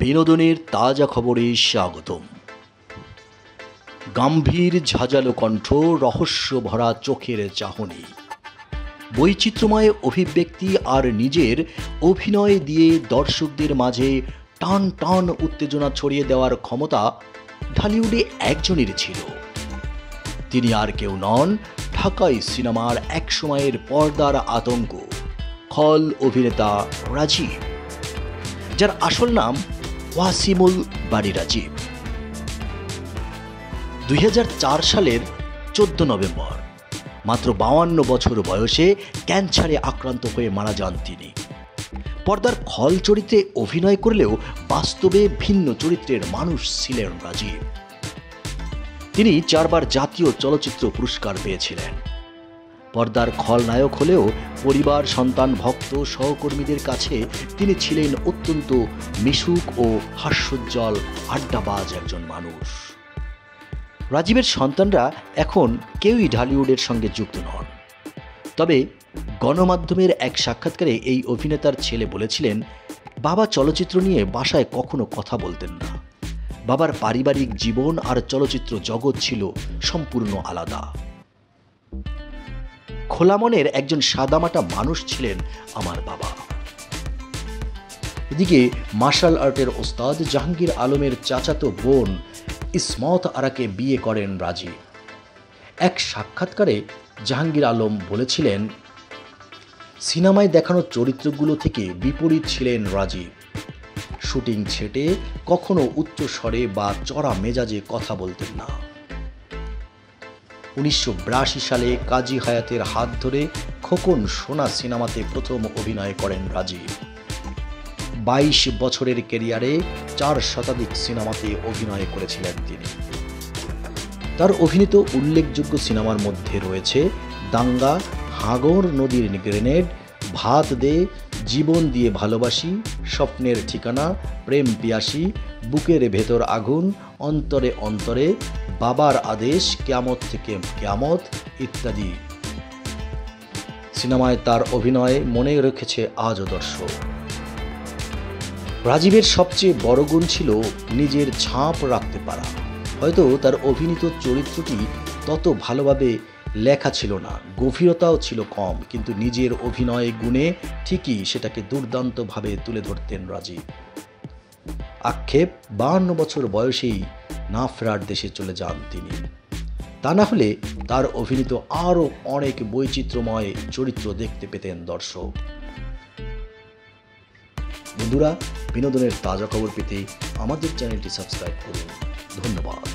বিনোদনের তাজা খবরে স্বাগতম। গম্ভীর ঝাঁঝালো কণ্ঠ, রহস্য ভরা চোখের চাহনি, বৈচিত্র্যময় অভিব্যক্তি আর নিজের অভিনয় দিয়ে দর্শকদের মাঝে টান টান উত্তেজনা ছড়িয়ে দেওয়ার ক্ষমতা ঢালিউডে একজনেরই ছিল। তিনি আর কেউ নন, ঢাকাই সিনেমার একসময়ের পর্দার আতঙ্ক, খল অভিনেতা রাজীব, যার আসল নাম ওয়াসিমুল বারী রাজীব। 2004 সালের 14 নভেম্বর মাত্র 52 বছর বয়সে ক্যান্সারে আক্রান্ত হয়ে মারা যান তিনি। পর্দার খল চরিত্রে অভিনয় করলেও বাস্তবে ভিন্ন চরিত্রের মানুষ ছিলেন রাজীব। তিনি 4 বার জাতীয় চলচ্চিত্র পুরস্কার পেয়েছিলেন। পর্দার খলনায়ক হলেও পরিবার, সন্তান, ভক্ত, সহকর্মীদের কাছে তিনি ছিলেন অত্যন্ত মিশুক ও হাস্যোজ্জ্বল আড্ডাবাজ একজন মানুষ। রাজীবের সন্তানরা এখন কেউই ঢালিউডের সঙ্গে যুক্ত নন, তবে গণমাধ্যমের এক সাক্ষাৎকারে এই অভিনেতার ছেলে বলেছিলেন, বাবা চলচ্চিত্র নিয়ে বাসায় কখনো কথা বলতেন না। বাবার পারিবারিক জীবন আর চলচ্চিত্র জগৎ ছিল সম্পূর্ণ আলাদা। খোলা মনের একজন সাদামাটা মানুষ ছিলেন আমার বাবা। এদিকে মার্শাল আর্টের ওস্তাদ জাহাঙ্গীর আলমের চাচাতো বোন ইসমত আরাকে বিয়ে করেন রাজীব। এক সাক্ষাৎকারে জাহাঙ্গীর আলম বলেছিলেন, সিনেমায় দেখানো চরিত্রগুলো থেকে বিপরীত ছিলেন রাজীব। শুটিং ছেটে কখনো উচ্চ স্বরে বা চড়া মেজাজে কথা বলতেন না। 1982 সালে কাজী হায়াতের হাত ধরে খোকন সোনা সিনেমাতে প্রথম অভিনয় করেন রাজীব। 22 বছরের ক্যারিয়ারে 4 শতাধিক সিনেমাতে অভিনয় করেছিলেন তিনি। তার অভিনীত উল্লেখযোগ্য সিনেমার মধ্যে রয়েছে দাঙ্গা, হাঙর নদীর গ্রেনেড, ভাত দে, জীবন দিয়ে ভালোবাসি, স্বপ্নের ঠিকানা, প্রেম পিয়াসী, বুকের ভেতর আগুন, অন্তরে অন্তরে, বাবার আদেশ, কিয়ামত থেকে কিয়ামত ইত্যাদি। সিনেমায় তার অভিনয় মনে রেখেছে আজও দর্শক। রাজীবের সবচেয়ে বড় গুণ ছিল নিজের ছাপ রাখতে পারা। হয়তো তার অভিনীত চরিত্রটি তত ভালোভাবে লেখা ছিল না, গভীরতাও ছিল কম, কিন্তু নিজের অভিনয় গুণে ঠিকই সেটাকে দুর্দান্তভাবে তুলে ধরতেন রাজীব। আক্ষেপ, 52 বছর বয়সেই না ফেরার দেশে চলে যান তিনি। তা না হলে তার অভিনীত আরও অনেক বৈচিত্র্যময় চরিত্র দেখতে পেতেন দর্শক। বন্ধুরা, বিনোদনের তাজা খবর পেতে আমাদের চ্যানেলটি সাবস্ক্রাইব করুন। ধন্যবাদ।